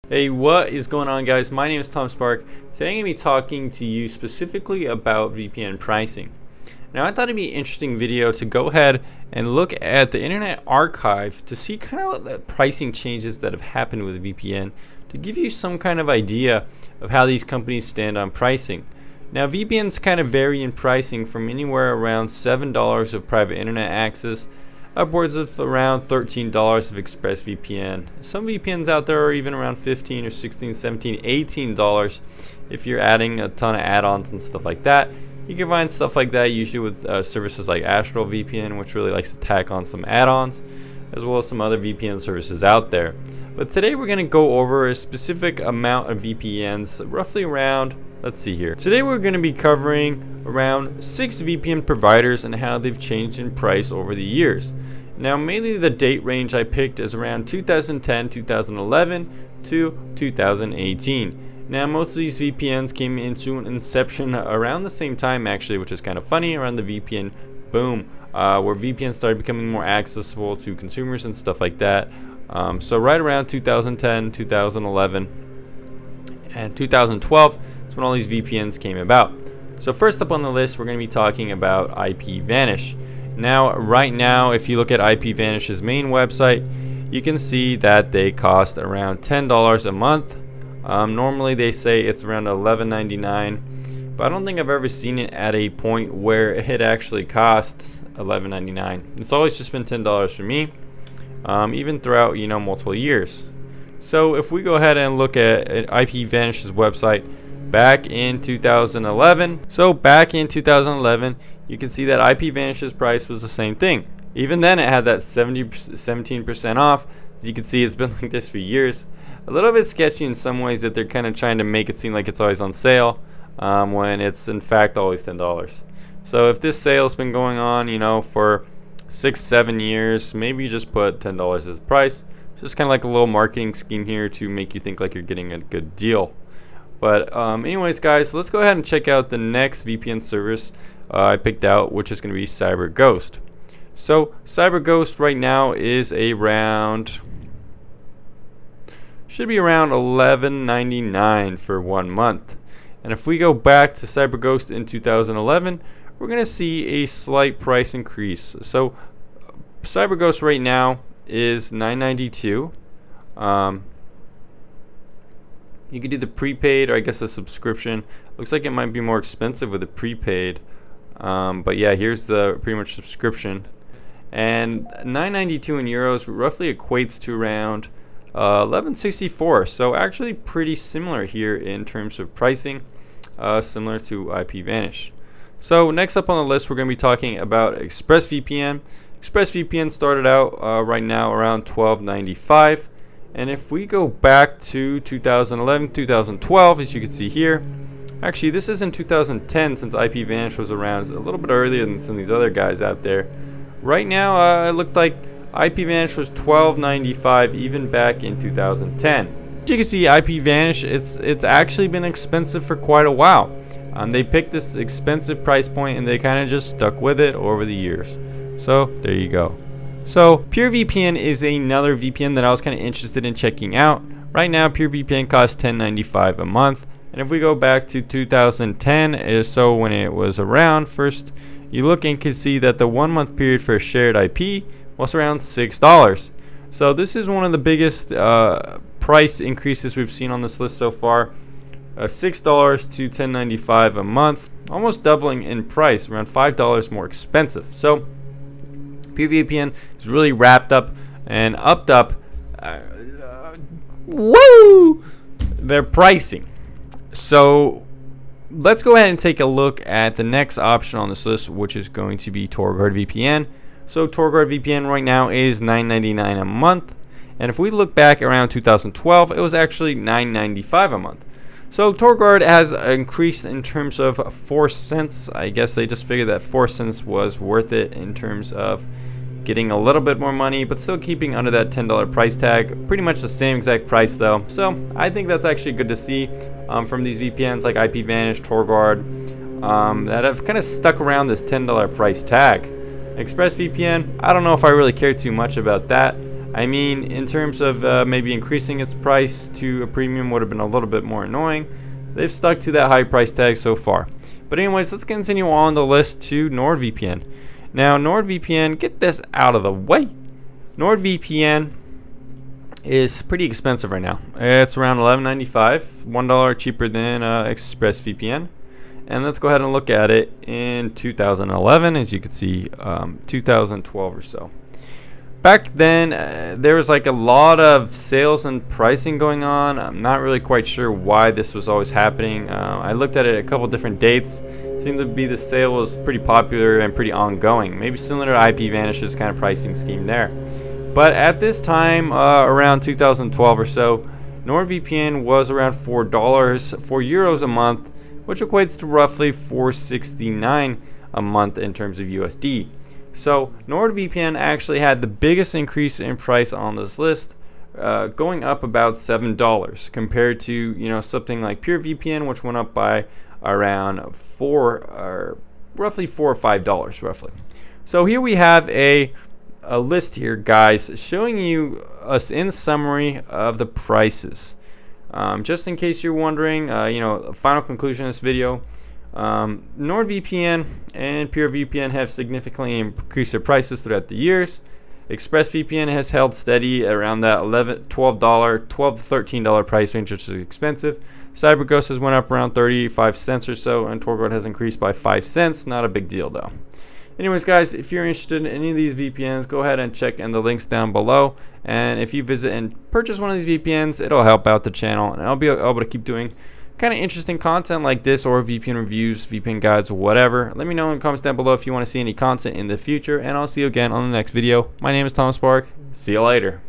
Hey, what is going on, guys? My name is Tom Spark. Today I'm going to be talking to you specifically about VPN pricing. Now, I thought it'd be an interesting video to go ahead and look at the Internet Archive to see kind of what the pricing changes that have happened with VPN to give you some kind of idea of how these companies stand on pricing. Now, VPNs kind of vary in pricing from anywhere around $7 of private internet access upwards of around $13 of ExpressVPN. Some VPNs out there are even around $15 or $16, $17, $18 if you're adding a ton of add-ons and stuff like that. You can find stuff like that usually with services like Astral VPN, which really likes to tack on some add-ons, as well as some other VPN services out there. But today we're going to go over a specific amount of VPNs, roughly around, let's see here. Today we're going to be covering around 6 VPN providers and how they've changed in price over the years. Now, mainly the date range I picked is around 2010, 2011 to 2018. Now, most of these VPNs came into an inception around the same time, actually, which is kind of funny, around the VPN boom, where VPNs started becoming more accessible to consumers and stuff like that. So right around 2010, 2011, and 2012 is when all these VPNs came about. So first up on the list, we're going to be talking about IPVanish. Now, right now, if you look at IPVanish's main website, you can see that they cost around $10 a month. Normally, they say it's around $11.99, but I don't think I've ever seen it at a point where it actually costs $11.99. It's always just been $10 for me, even throughout multiple years. So if we go ahead and look at IPVanish's website back in 2011, you can see that IPVanish's price was the same thing. Even then, it had that 17% off. As you can see, it's been like this for years. A little bit sketchy in some ways that they're kind of trying to make it seem like it's always on sale, when it's in fact always $10. So if this sale's been going on, for 6-7 years, maybe you just put $10 as the price. It's just kind of like a little marketing scheme here to make you think like you're getting a good deal. But anyways, guys, let's go ahead and check out the next VPN service I picked out, which is going to be CyberGhost. So CyberGhost right now is should be around $11.99 for 1 month. And if we go back to CyberGhost in 2011, we're going to see a slight price increase. So CyberGhost right now is $9.92. You could do the prepaid, or I guess a subscription. Looks like it might be more expensive with the prepaid. But yeah, here's the pretty much subscription. And $9.92 in euros roughly equates to around $11.64. So actually pretty similar here in terms of pricing, similar to IPVanish. So next up on the list, we're going to be talking about ExpressVPN. ExpressVPN started out right now around $12.95. And if we go back to 2011, 2012, as you can see here, actually this is in 2010 since IPVanish was around a little bit earlier than some of these other guys out there. Right now, it looked like IPVanish was $12.95 even back in 2010. As you can see, IPVanish, it's actually been expensive for quite a while. They picked this expensive price point and they kind of just stuck with it over the years. So there you go. So PureVPN is another VPN that I was kind of interested in checking out. Right now, PureVPN costs $10.95 a month. And if we go back to 2010, so when it was around first, you look and can see that the 1 month period for a shared IP was around $6. So this is one of the biggest price increases we've seen on this list so far. $6 to $10.95 a month, almost doubling in price, around $5 more expensive. So PureVPN is really wrapped up and upped up their pricing. So let's go ahead and take a look at the next option on this list, which is going to be Torguard VPN. So Torguard VPN right now is $9.99 a month. And if we look back around 2012, it was actually $9.95 a month. So Torguard has increased in terms of 4 cents. I guess they just figured that 4 cents was worth it in terms of getting a little bit more money, but still keeping under that $10 price tag. Pretty much the same exact price though. So I think that's actually good to see from these VPNs like IPVanish, Torguard, that have kind of stuck around this $10 price tag. ExpressVPN, I don't know if I really care too much about that. I mean, in terms of maybe increasing its price to a premium would have been a little bit more annoying. They've stuck to that high price tag so far. But anyways, let's continue on the list to NordVPN. Now, NordVPN, get this out of the way. NordVPN is pretty expensive right now. It's around $11.95, $1 cheaper than ExpressVPN. And let's go ahead and look at it in 2011, as you can see, 2012 or so. Back then, there was like a lot of sales and pricing going on. I'm not really quite sure why this was always happening. I looked at it a couple different dates. Seemed to be the sale was pretty popular and pretty ongoing. Maybe similar to IPVanish's kind of pricing scheme there. But at this time, around 2012 or so, NordVPN was around €4 a month, which equates to roughly $4.69 a month in terms of USD. So NordVPN actually had the biggest increase in price on this list, going up about $7 compared to something like PureVPN, which went up by around roughly $4 or $5 roughly. So here we have a list here, guys, showing you us in summary of the prices. Just in case you're wondering, final conclusion of this video, NordVPN and PureVPN have significantly increased their prices throughout the years. ExpressVPN has held steady around that $12 to $13 price range, which is expensive. CyberGhost has went up around 35 cents or so, and Torgold has increased by 5 cents. Not a big deal though. Anyways, guys, if you're interested in any of these VPNs, go ahead and check in the links down below. And if you visit and purchase one of these VPNs, it'll help out the channel, and I'll be able to keep doing kind of interesting content like this, or VPN reviews, VPN guides, whatever. Let me know in the comments down below if you want to see any content in the future, and I'll see you again on the next video. My name is Thomas Park. See you later.